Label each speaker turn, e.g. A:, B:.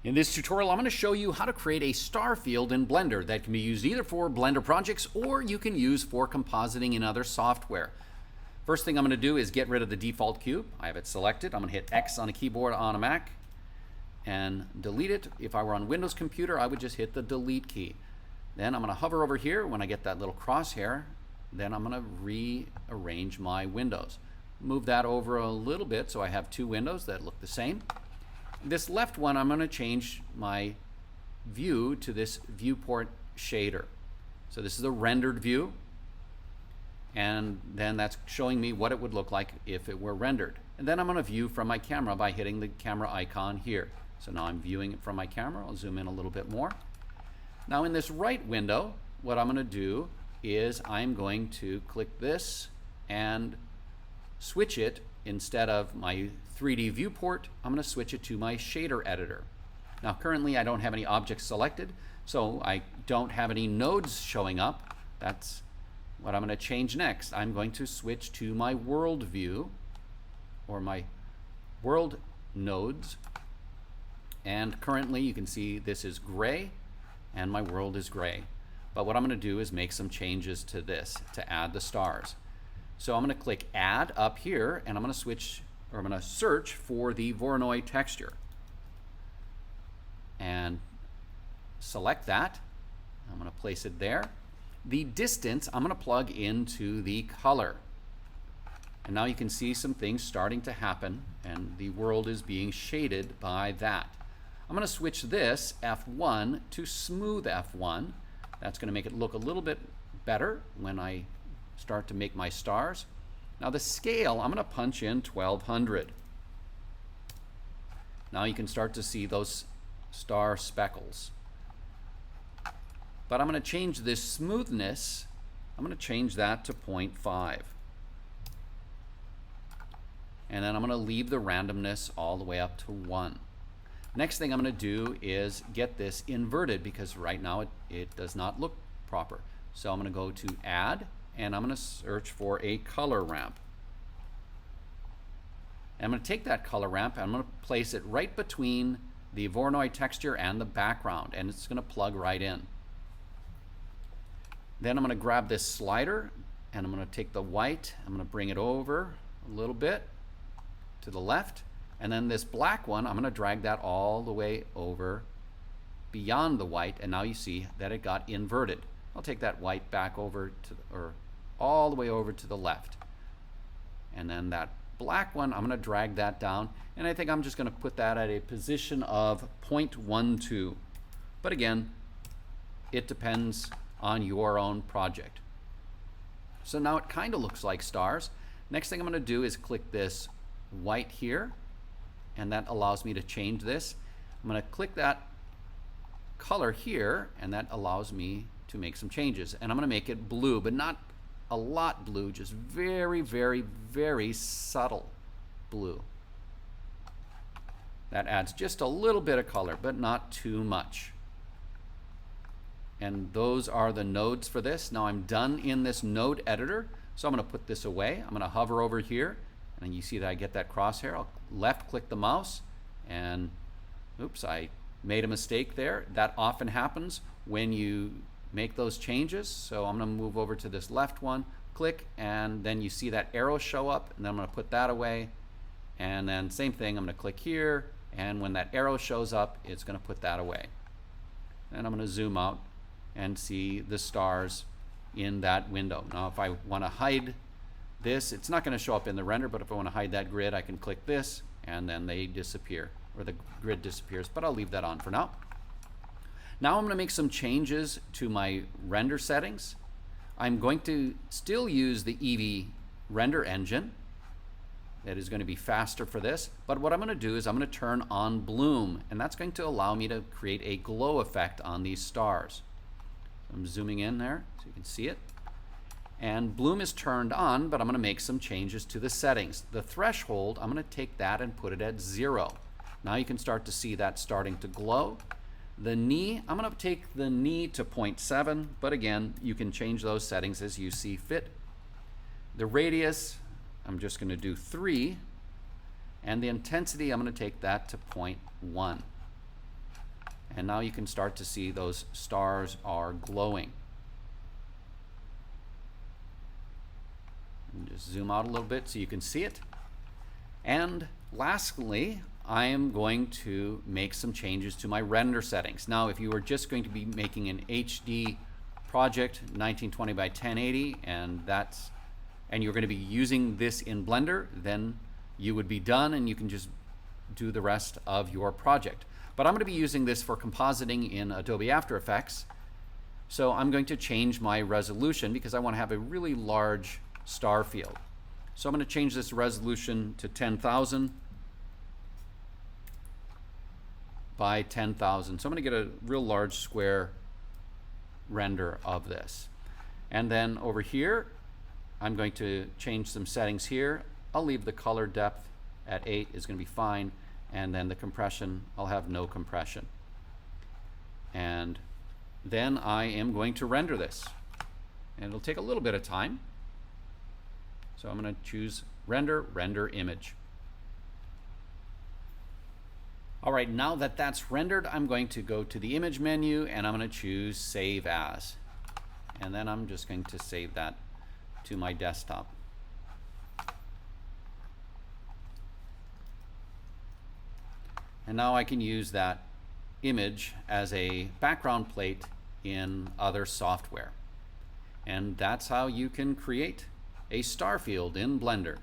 A: In this tutorial, I'm going to show you how to create a star field in Blender that can be used either for Blender projects or you can use for compositing in other software. First thing I'm going to do is get rid of the default cube. I have it selected. I'm going to hit X on a keyboard on a Mac and delete it. If I were on Windows computer, I would just hit the delete key. Then I'm going to hover over here. When I get that little crosshair, then I'm going to rearrange my windows. Move that over a little bit so I have two windows that look the same. This left one, I'm going to change my view to this viewport shader. So this is a rendered view, and then that's showing me what it would look like if it were rendered. And then I'm going to view from my camera by hitting the camera icon here. So now I'm viewing it from my camera. I'll zoom in a little bit more. Now in this right window, what I'm going to do is I'm going to click this and switch it. Instead of my 3D viewport, I'm going to switch it to my shader editor. Now currently I don't have any objects selected, so I don't have any nodes showing up. That's what I'm going to change next. I'm going to switch to my world view, or my world nodes. And currently you can see this is gray and my world is gray. But what I'm going to do is make some changes to this to add the stars. So I'm going to click Add up here, and I'm going to switch, or I'm going to search for the Voronoi texture. And select that. I'm going to place it there. The distance, I'm going to plug into the color. And now you can see some things starting to happen, and the world is being shaded by that. I'm going to switch this F1 to smooth F1. That's going to make it look a little bit better when I start to make my stars. Now the scale, I'm going to punch in 1200. Now you can start to see those star speckles. But I'm going to change this smoothness. I'm going to change that to 0.5. And then I'm going to leave the randomness all the way up to 1. Next thing I'm going to do is get this inverted, because right now it does not look proper. So I'm going to go to Add, and I'm going to search for a color ramp. And I'm going to take that color ramp and I'm going to place it right between the Voronoi texture and the background, and it's going to plug right in. Then I'm going to grab this slider and I'm going to take the white, I'm going to bring it over a little bit to the left, and then this black one, I'm going to drag that all the way over beyond the white, and now you see that it got inverted. I'll take that white back over to, or all the way over to the left. And then that black one, I'm going to drag that down, and I think I'm just going to put that at a position of 0.12. But again, it depends on your own project. So now it kind of looks like stars. Next thing I'm going to do is click this white here, and that allows me to change this. I'm going to click that color here, and that allows me to make some changes. And I'm going to make it blue, but not a lot blue, just very, very, very subtle blue. That adds just a little bit of color, but not too much. And those are the nodes for this. Now I'm done in this node editor, so I'm going to put this away. I'm going to hover over here, and you see that I get that crosshair. I'll left click the mouse, and oops, I made a mistake there. That often happens when you make those changes. So I'm going to move over to this left one, click, and then you see that arrow show up, and then I'm going to put that away. And then same thing, I'm going to click here, and when that arrow shows up, it's going to put that away. And I'm going to zoom out and see the stars in that window. Now if I want to hide this, it's not going to show up in the render, but if I want to hide that grid, I can click this, and then they disappear, or the grid disappears, but I'll leave that on for now. Now I'm going to make some changes to my render settings. I'm going to still use the Eevee render engine. That is going to be faster for this. But what I'm going to do is I'm going to turn on bloom, and that's going to allow me to create a glow effect on these stars. I'm zooming in there so you can see it. And bloom is turned on, but I'm going to make some changes to the settings. The threshold, I'm going to take that and put it at 0. Now you can start to see that starting to glow. The knee, I'm going to take the knee to 0.7, but again, you can change those settings as you see fit. The radius, I'm just going to do 3, and the intensity, I'm going to take that to 0.1. And now you can start to see those stars are glowing. And just zoom out a little bit so you can see it. And lastly, I am going to make some changes to my render settings. Now, if you were just going to be making an HD project, 1920 by 1080, and you're going to be using this in Blender, then you would be done and you can just do the rest of your project. But I'm going to be using this for compositing in Adobe After Effects. So I'm going to change my resolution because I want to have a really large star field. So I'm going to change this resolution to 10,000 by 10,000. So I'm going to get a real large square render of this. And then over here, I'm going to change some settings here. I'll leave the color depth at 8 is going to be fine. And then the compression, I'll have no compression. And then I am going to render this. And it'll take a little bit of time. So I'm going to choose Render, Render Image. All right, now that that's rendered, I'm going to go to the Image menu and I'm going to choose Save As. And then I'm just going to save that to my desktop. And now I can use that image as a background plate in other software. And that's how you can create a star field in Blender.